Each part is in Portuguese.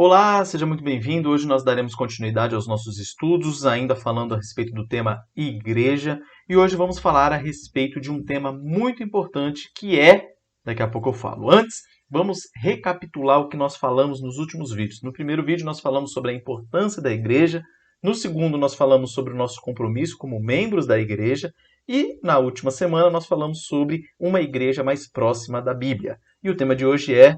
Olá, seja muito bem-vindo. Hoje nós daremos continuidade aos nossos estudos, ainda falando a respeito do tema igreja, e hoje vamos falar a respeito de um tema muito importante daqui a pouco eu falo. Antes, vamos recapitular o que nós falamos nos últimos vídeos. No primeiro vídeo nós falamos sobre a importância da igreja, no segundo nós falamos sobre o nosso compromisso como membros da igreja, e na última semana nós falamos sobre uma igreja mais próxima da Bíblia. E o tema de hoje é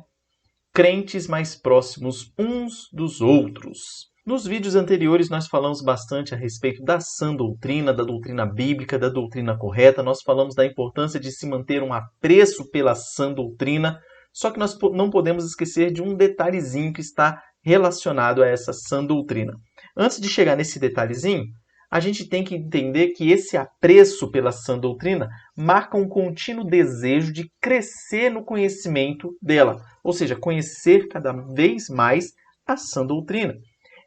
crentes mais próximos uns dos outros. Nos vídeos anteriores nós falamos bastante a respeito da sã doutrina, da doutrina bíblica, da doutrina correta. Nós falamos da importância de se manter um apreço pela sã doutrina, só que nós não podemos esquecer de um detalhezinho que está relacionado a essa sã doutrina. Antes de chegar nesse detalhezinho, a gente tem que entender que esse apreço pela sã doutrina marca um contínuo desejo de crescer no conhecimento dela, ou seja, conhecer cada vez mais a sã doutrina.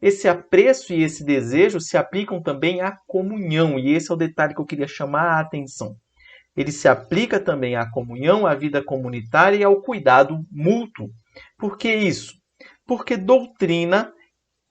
Esse apreço e esse desejo se aplicam também à comunhão, e esse é o detalhe que eu queria chamar a atenção. Ele se aplica também à comunhão, à vida comunitária e ao cuidado mútuo. Por que isso? Porque doutrina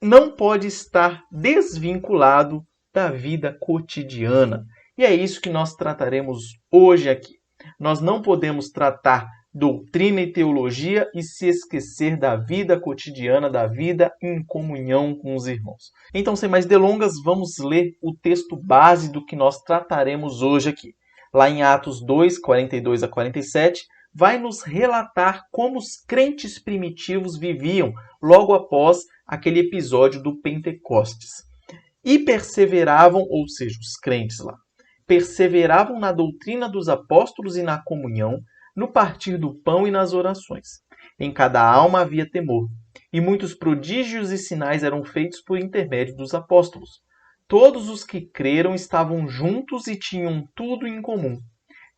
não pode estar desvinculado da vida cotidiana. E é isso que nós trataremos hoje aqui. Nós não podemos tratar doutrina e teologia e se esquecer da vida cotidiana, da vida em comunhão com os irmãos. Então, sem mais delongas, vamos ler o texto base do que nós trataremos hoje aqui. Lá em Atos 2, 42 a 47, vai nos relatar como os crentes primitivos viviam logo após aquele episódio do Pentecostes. E perseveravam, ou seja, os crentes lá, perseveravam na doutrina dos apóstolos e na comunhão, no partir do pão e nas orações. Em cada alma havia temor, e muitos prodígios e sinais eram feitos por intermédio dos apóstolos. Todos os que creram estavam juntos e tinham tudo em comum.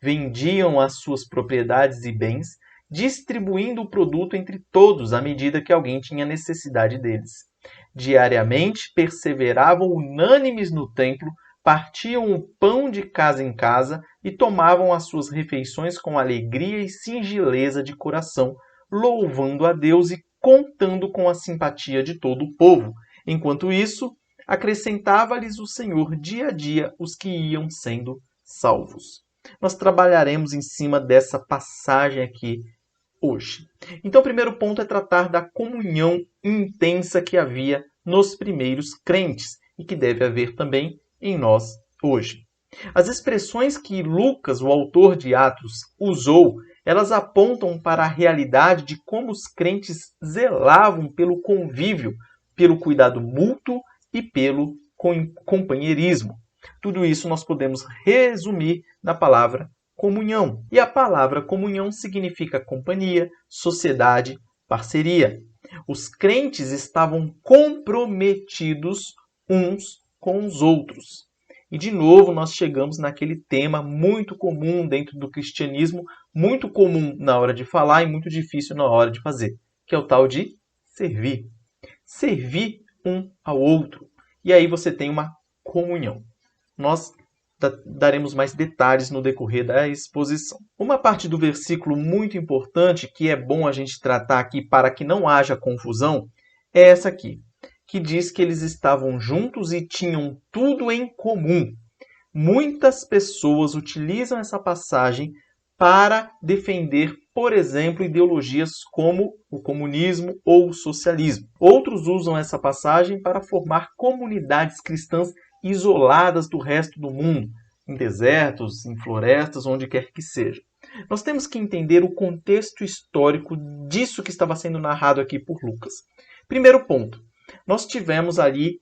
Vendiam as suas propriedades e bens, distribuindo o produto entre todos à medida que alguém tinha necessidade deles. Diariamente perseveravam unânimes no templo, partiam o pão de casa em casa e tomavam as suas refeições com alegria e singeleza de coração, louvando a Deus e contando com a simpatia de todo o povo. Enquanto isso, acrescentava-lhes o Senhor dia a dia os que iam sendo salvos. Nós trabalharemos em cima dessa passagem aqui hoje. Então, o primeiro ponto é tratar da comunhão intensa que havia nos primeiros crentes e que deve haver também em nós hoje. As expressões que Lucas, o autor de Atos, usou, elas apontam para a realidade de como os crentes zelavam pelo convívio, pelo cuidado mútuo e pelo companheirismo. Tudo isso nós podemos resumir na palavra comunhão. E a palavra comunhão significa companhia, sociedade, parceria. Os crentes estavam comprometidos uns com os outros. E de novo nós chegamos naquele tema muito comum dentro do cristianismo, muito comum na hora de falar e muito difícil na hora de fazer, que é o tal de servir. Servir um ao outro. E aí você tem uma comunhão. Nós daremos mais detalhes no decorrer da exposição. Uma parte do versículo muito importante que é bom a gente tratar aqui para que não haja confusão é essa aqui, que diz que eles estavam juntos e tinham tudo em comum. Muitas pessoas utilizam essa passagem para defender, por exemplo, ideologias como o comunismo ou o socialismo. Outros usam essa passagem para formar comunidades cristãs isoladas do resto do mundo, em desertos, em florestas, onde quer que seja. Nós temos que entender o contexto histórico disso que estava sendo narrado aqui por Lucas. Primeiro ponto, nós tivemos ali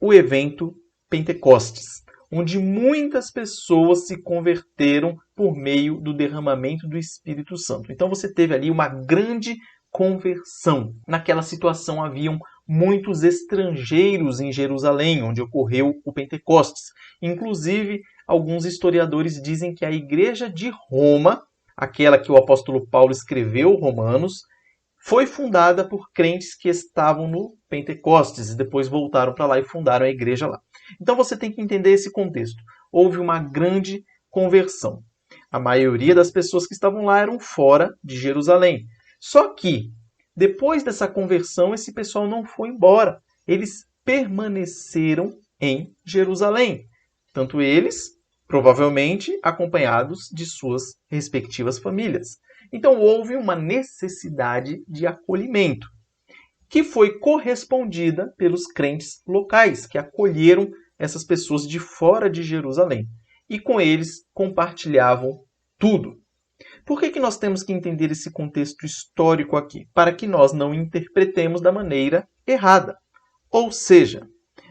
o evento Pentecostes, onde muitas pessoas se converteram por meio do derramamento do Espírito Santo. Então você teve ali uma grande conversão. Naquela situação haviam muitos estrangeiros em Jerusalém, onde ocorreu o Pentecostes. Inclusive, alguns historiadores dizem que a igreja de Roma, aquela que o apóstolo Paulo escreveu, Romanos, foi fundada por crentes que estavam no Pentecostes e depois voltaram para lá e fundaram a igreja lá. Então você tem que entender esse contexto. Houve uma grande conversão. A maioria das pessoas que estavam lá eram fora de Jerusalém. Só que Depois dessa conversão, esse pessoal não foi embora. Eles permaneceram em Jerusalém. Tanto eles, provavelmente acompanhados de suas respectivas famílias. Então houve uma necessidade de acolhimento, que foi correspondida pelos crentes locais, que acolheram essas pessoas de fora de Jerusalém. E com eles compartilhavam tudo. Por que nós temos que entender esse contexto histórico aqui? Para que nós não interpretemos da maneira errada. Ou seja,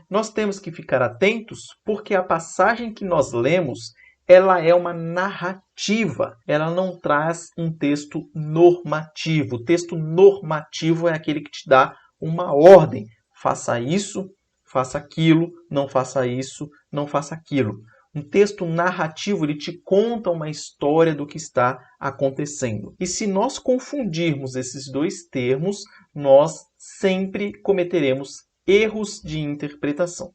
nós temos que ficar atentos porque a passagem que nós lemos, ela é uma narrativa, ela não traz um texto normativo. O texto normativo é aquele que te dá uma ordem. Faça isso, faça aquilo, não faça isso, não faça aquilo. Um texto narrativo, ele te conta uma história do que está acontecendo. E se nós confundirmos esses dois termos, nós sempre cometeremos erros de interpretação.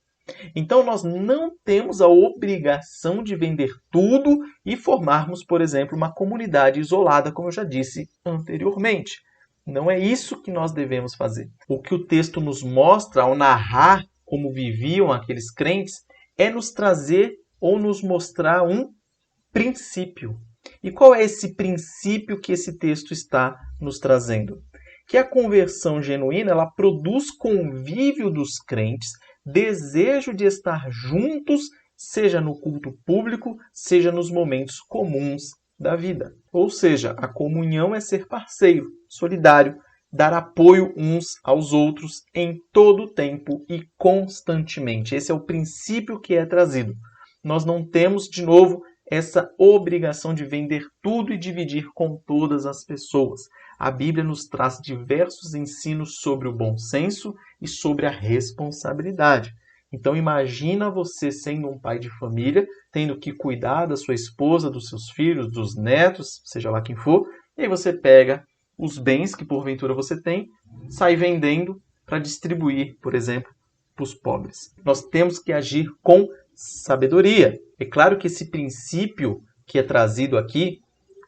Então, nós não temos a obrigação de vender tudo e formarmos, por exemplo, uma comunidade isolada, como eu já disse anteriormente. Não é isso que nós devemos fazer. O que o texto nos mostra ao narrar como viviam aqueles crentes é nos trazer ou nos mostrar um princípio. E qual é esse princípio que esse texto está nos trazendo? Que a conversão genuína, ela produz convívio dos crentes, desejo de estar juntos, seja no culto público, seja nos momentos comuns da vida. Ou seja, a comunhão é ser parceiro, solidário, dar apoio uns aos outros em todo o tempo e constantemente. Esse é o princípio que é trazido. Nós não temos, de novo, essa obrigação de vender tudo e dividir com todas as pessoas. A Bíblia nos traz diversos ensinos sobre o bom senso e sobre a responsabilidade. Então imagina você sendo um pai de família, tendo que cuidar da sua esposa, dos seus filhos, dos netos, seja lá quem for, e aí você pega os bens que porventura você tem, sai vendendo para distribuir, por exemplo, para os pobres. Nós temos que agir com sabedoria. É claro que esse princípio que é trazido aqui,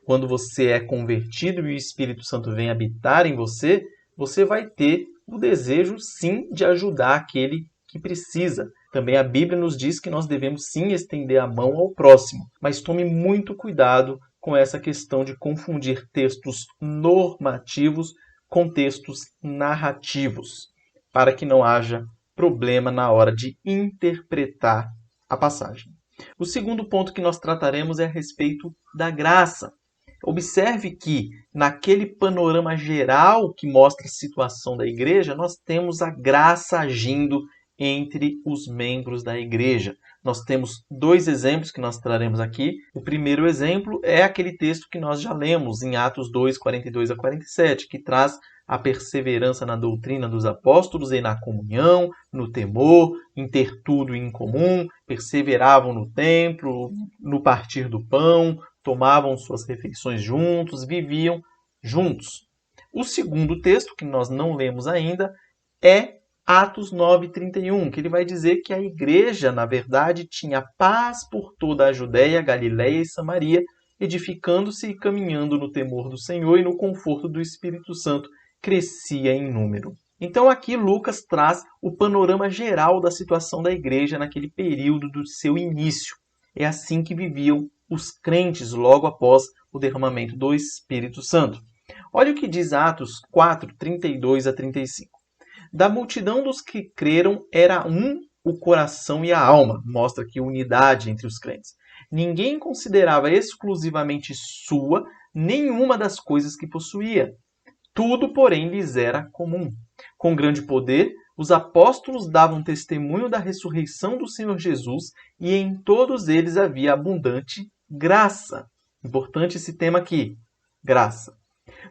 quando você é convertido e o Espírito Santo vem habitar em você, você vai ter o desejo, sim, de ajudar aquele que precisa. Também a Bíblia nos diz que nós devemos, sim, estender a mão ao próximo. Mas tome muito cuidado com essa questão de confundir textos normativos com textos narrativos, para que não haja problema na hora de interpretar a passagem. O segundo ponto que nós trataremos é a respeito da graça. Observe que, naquele panorama geral que mostra a situação da igreja, nós temos a graça agindo entre os membros da igreja. Nós temos dois exemplos que nós traremos aqui. O primeiro exemplo é aquele texto que nós já lemos em Atos 2, 42 a 47, que traz a perseverança na doutrina dos apóstolos e na comunhão, no temor, em ter tudo em comum, perseveravam no templo, no partir do pão, tomavam suas refeições juntos, viviam juntos. O segundo texto, que nós não lemos ainda, é Atos 9:31, que ele vai dizer que a igreja, na verdade, tinha paz por toda a Judéia, Galiléia e Samaria, edificando-se e caminhando no temor do Senhor e no conforto do Espírito Santo, crescia em número. Então aqui Lucas traz o panorama geral da situação da igreja naquele período do seu início. É assim que viviam os crentes logo após o derramamento do Espírito Santo. Olha o que diz Atos 4, 32 a 35. Da multidão dos que creram era um o coração e a alma. Mostra aqui unidade entre os crentes. Ninguém considerava exclusivamente sua nenhuma das coisas que possuía. Tudo, porém, lhes era comum. Com grande poder, os apóstolos davam testemunho da ressurreição do Senhor Jesus e em todos eles havia abundante graça. Importante esse tema aqui, graça.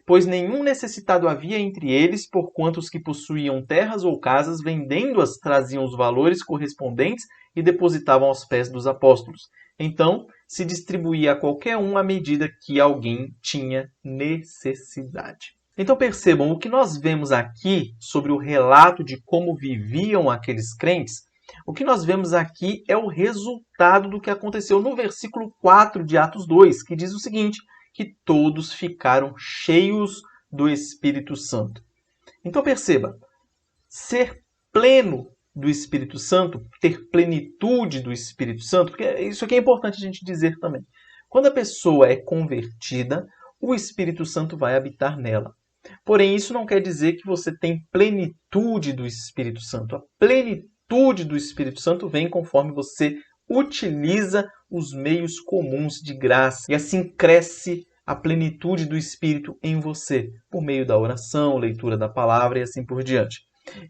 Pois nenhum necessitado havia entre eles, porquanto os que possuíam terras ou casas, vendendo-as, traziam os valores correspondentes e depositavam aos pés dos apóstolos. Então, se distribuía a qualquer um à medida que alguém tinha necessidade. Então percebam, o que nós vemos aqui sobre o relato de como viviam aqueles crentes, o que nós vemos aqui é o resultado do que aconteceu no versículo 4 de Atos 2, que diz o seguinte, que todos ficaram cheios do Espírito Santo. Então perceba, ser pleno do Espírito Santo, ter plenitude do Espírito Santo, porque isso aqui é importante a gente dizer também. Quando a pessoa é convertida, o Espírito Santo vai habitar nela. Porém, isso não quer dizer que você tem plenitude do Espírito Santo. A plenitude do Espírito Santo vem conforme você utiliza os meios comuns de graça. E assim cresce a plenitude do Espírito em você, por meio da oração, leitura da palavra e assim por diante.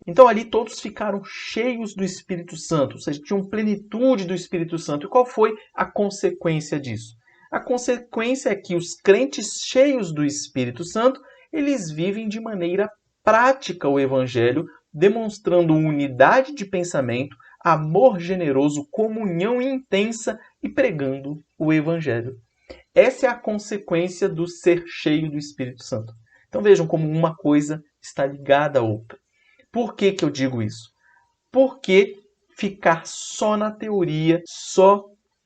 Então ali todos ficaram cheios do Espírito Santo, ou seja, tinham plenitude do Espírito Santo. E qual foi a consequência disso? A consequência é que os crentes cheios do Espírito Santo, eles vivem de maneira prática o Evangelho, demonstrando unidade de pensamento, amor generoso, comunhão intensa e pregando o Evangelho. Essa é a consequência do ser cheio do Espírito Santo. Então vejam como uma coisa está ligada à outra. Por que eu digo isso? Porque ficar só na teoria, só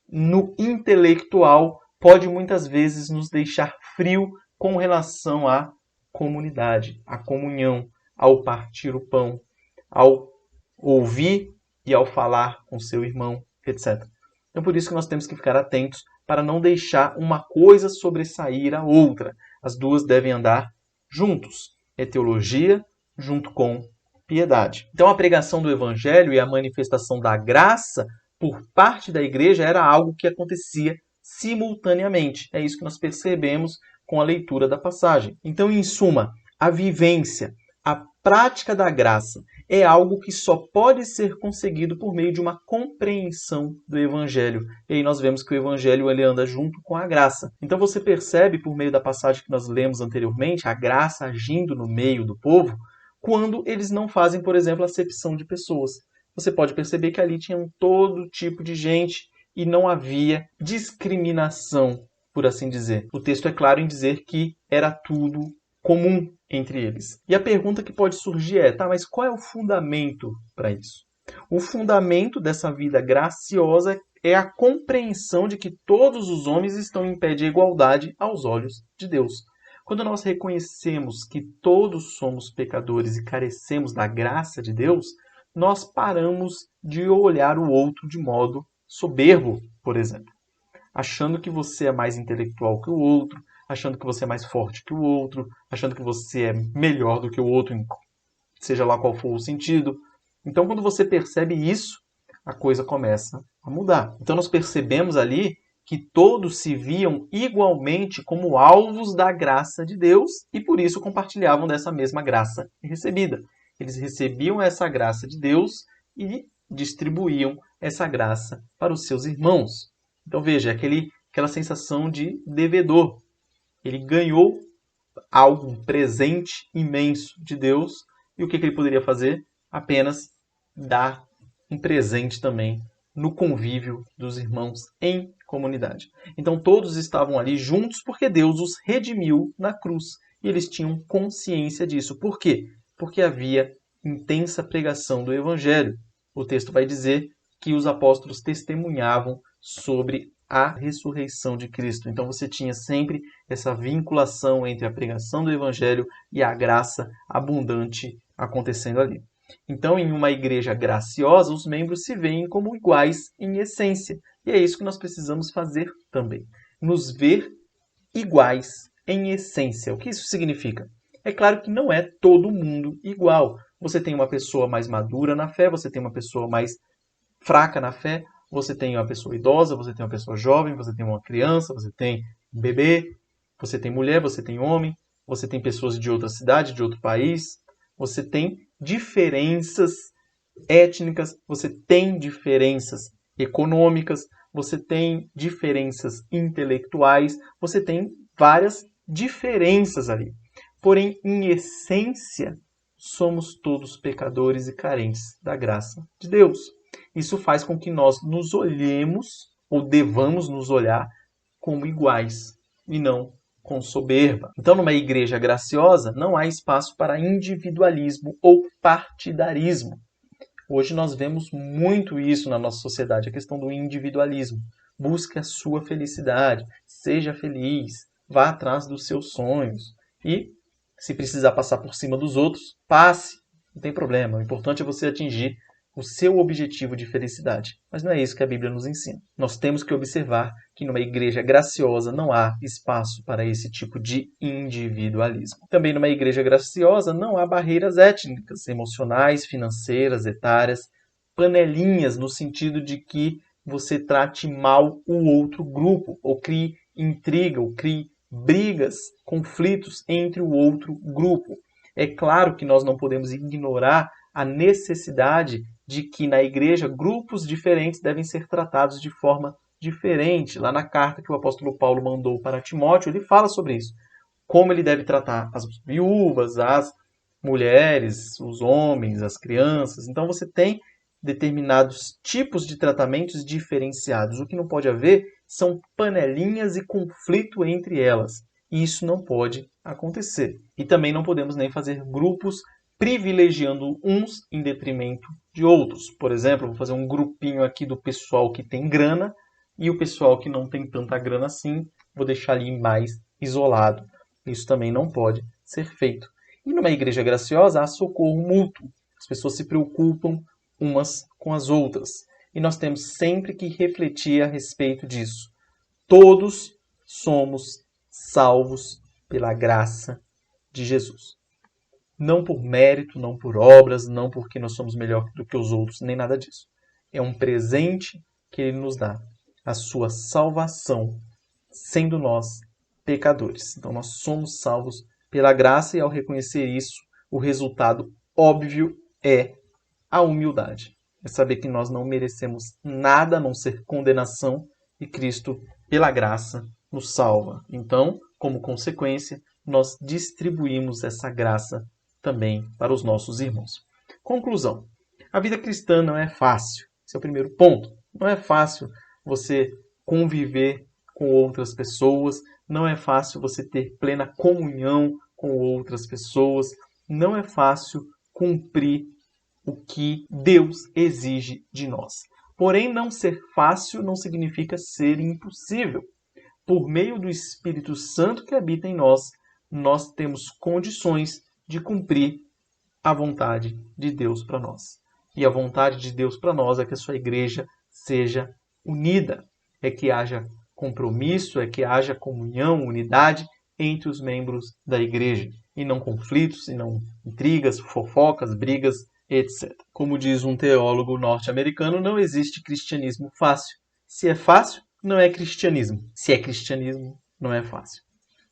no intelectual, pode muitas vezes nos deixar frio com relação à comunidade, à comunhão, ao partir o pão, ao ouvir e ao falar com seu irmão, etc. Então por isso que nós temos que ficar atentos para não deixar uma coisa sobressair a outra. As duas devem andar juntos. É teologia junto com piedade. Então a pregação do Evangelho e a manifestação da graça por parte da igreja era algo que acontecia simultaneamente. É isso que nós percebemos com a leitura da passagem. Então, em suma, a vivência, a prática da graça é algo que só pode ser conseguido por meio de uma compreensão do Evangelho. E aí nós vemos que o Evangelho ele anda junto com a graça. Então você percebe, por meio da passagem que nós lemos anteriormente, a graça agindo no meio do povo, quando eles não fazem, por exemplo, acepção de pessoas. Você pode perceber que ali tinha todo tipo de gente e não havia discriminação, por assim dizer. O texto é claro em dizer que era tudo comum entre eles. E a pergunta que pode surgir é, mas qual é o fundamento para isso? O fundamento dessa vida graciosa é a compreensão de que todos os homens estão em pé de igualdade aos olhos de Deus. Quando nós reconhecemos que todos somos pecadores e carecemos da graça de Deus, nós paramos de olhar o outro de modo soberbo, por exemplo. Achando que você é mais intelectual que o outro, achando que você é mais forte que o outro, achando que você é melhor do que o outro, seja lá qual for o sentido. Então, quando você percebe isso, a coisa começa a mudar. Então, nós percebemos ali que todos se viam igualmente como alvos da graça de Deus e por isso compartilhavam dessa mesma graça recebida. Eles recebiam essa graça de Deus e distribuíam essa graça para os seus irmãos. Então veja, aquela sensação de devedor. Ele ganhou algo, um presente imenso de Deus, e o que ele poderia fazer? Apenas dar um presente também no convívio dos irmãos em comunidade. Então todos estavam ali juntos porque Deus os redimiu na cruz. E eles tinham consciência disso. Por quê? Porque havia intensa pregação do Evangelho. O texto vai dizer que os apóstolos testemunhavam sobre a ressurreição de Cristo. Então você tinha sempre essa vinculação entre a pregação do Evangelho e a graça abundante acontecendo ali. Então, em uma igreja graciosa, os membros se veem como iguais em essência. E é isso que nós precisamos fazer também. Nos ver iguais em essência. O que isso significa? É claro que não é todo mundo igual. Você tem uma pessoa mais madura na fé, você tem uma pessoa mais fraca na fé, você tem uma pessoa idosa, você tem uma pessoa jovem, você tem uma criança, você tem um bebê, você tem mulher, você tem homem, você tem pessoas de outra cidade, de outro país, você tem diferenças étnicas, você tem diferenças econômicas, você tem diferenças intelectuais, você tem várias diferenças ali. Porém, em essência, somos todos pecadores e carentes da graça de Deus. Isso faz com que nós nos olhemos, ou devamos nos olhar, como iguais e não com soberba. Então, numa igreja graciosa, não há espaço para individualismo ou partidarismo. Hoje nós vemos muito isso na nossa sociedade, a questão do individualismo. Busque a sua felicidade, seja feliz, vá atrás dos seus sonhos. E Se precisar passar por cima dos outros, passe. Não tem problema. O importante é você atingir o seu objetivo de felicidade. Mas não é isso que a Bíblia nos ensina. Nós temos que observar que numa igreja graciosa não há espaço para esse tipo de individualismo. Também numa igreja graciosa não há barreiras étnicas, emocionais, financeiras, etárias, panelinhas no sentido de que você trate mal o outro grupo, ou crie intriga, ou crie brigas, conflitos entre o outro grupo. É claro que nós não podemos ignorar a necessidade de que na igreja grupos diferentes devem ser tratados de forma diferente. Lá na carta que o apóstolo Paulo mandou para Timóteo, ele fala sobre isso. Como ele deve tratar as viúvas, as mulheres, os homens, as crianças. Então você tem determinados tipos de tratamentos diferenciados. O que não pode haver são panelinhas e conflito entre elas. E isso não pode acontecer. E também não podemos nem fazer grupos privilegiando uns em detrimento de outros. Por exemplo, vou fazer um grupinho aqui do pessoal que tem grana e o pessoal que não tem tanta grana assim, vou deixar ali mais isolado. Isso também não pode ser feito. E numa igreja graciosa há socorro mútuo. As pessoas se preocupam umas com as outras. E nós temos sempre que refletir a respeito disso. Todos somos salvos pela graça de Jesus. Não por mérito, não por obras, não porque nós somos melhor do que os outros, nem nada disso. É um presente que Ele nos dá, a sua salvação, sendo nós pecadores. Então nós somos salvos pela graça e ao reconhecer isso, o resultado óbvio é a humildade. É saber que nós não merecemos nada a não ser condenação e Cristo, pela graça, nos salva. Então, como consequência, nós distribuímos essa graça também para os nossos irmãos. Conclusão. A vida cristã não é fácil. Esse é o primeiro ponto. Não é fácil você conviver com outras pessoas, não é fácil você ter plena comunhão com outras pessoas, não é fácil cumprir o que Deus exige de nós. Porém, não ser fácil não significa ser impossível. Por meio do Espírito Santo que habita em nós, nós temos condições de cumprir a vontade de Deus para nós. E a vontade de Deus para nós é que a sua igreja seja unida, é que haja compromisso, é que haja comunhão, unidade entre os membros da igreja, e não conflitos, e não intrigas, fofocas, brigas, etc. Como diz um teólogo norte-americano, não existe cristianismo fácil. Se é fácil, não é cristianismo. Se é cristianismo, não é fácil.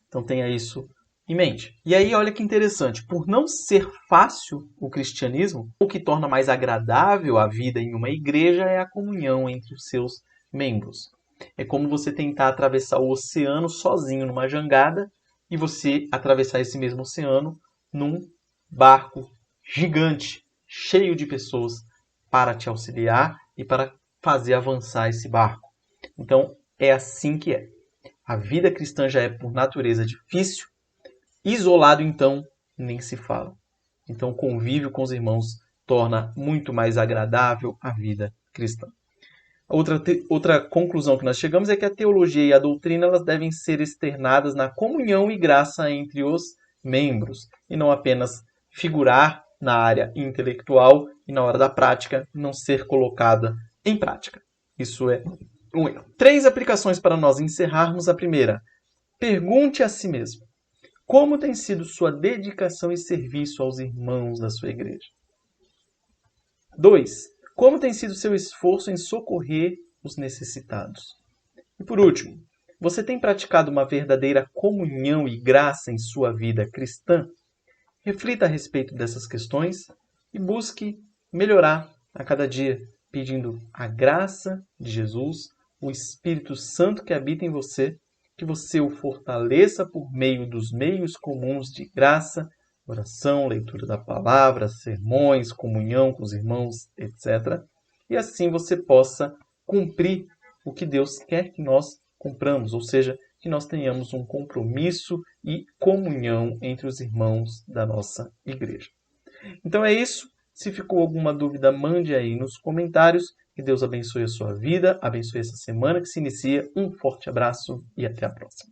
Então tenha isso em mente. E aí, olha que interessante, por não ser fácil o cristianismo, o que torna mais agradável a vida em uma igreja é a comunhão entre os seus membros. É como você tentar atravessar o oceano sozinho numa jangada e você atravessar esse mesmo oceano num barco gigante, cheio de pessoas para te auxiliar e para fazer avançar esse barco. Então, é assim que é. A vida cristã já é por natureza difícil. Isolado, então, nem se fala. Então, o convívio com os irmãos torna muito mais agradável a vida cristã. Outra conclusão que nós chegamos é que a teologia e a doutrina elas devem ser externadas na comunhão e graça entre os membros, e não apenas figurar na área intelectual e na hora da prática não ser colocada em prática. Isso é um erro. 3 aplicações para nós encerrarmos. A primeira, pergunte a si mesmo. Como tem sido sua dedicação e serviço aos irmãos da sua igreja? 2. Como tem sido seu esforço em socorrer os necessitados? E por último, você tem praticado uma verdadeira comunhão e graça em sua vida cristã? Reflita a respeito dessas questões e busque melhorar a cada dia, pedindo a graça de Jesus, o Espírito Santo que habita em você, que você o fortaleça por meio dos meios comuns de graça, oração, leitura da palavra, sermões, comunhão com os irmãos, etc. E assim você possa cumprir o que Deus quer que nós cumpramos, ou seja, que nós tenhamos um compromisso e comunhão entre os irmãos da nossa igreja. Então é isso. Se ficou alguma dúvida, mande aí nos comentários. Que Deus abençoe a sua vida, abençoe essa semana que se inicia. Um forte abraço e até a próxima.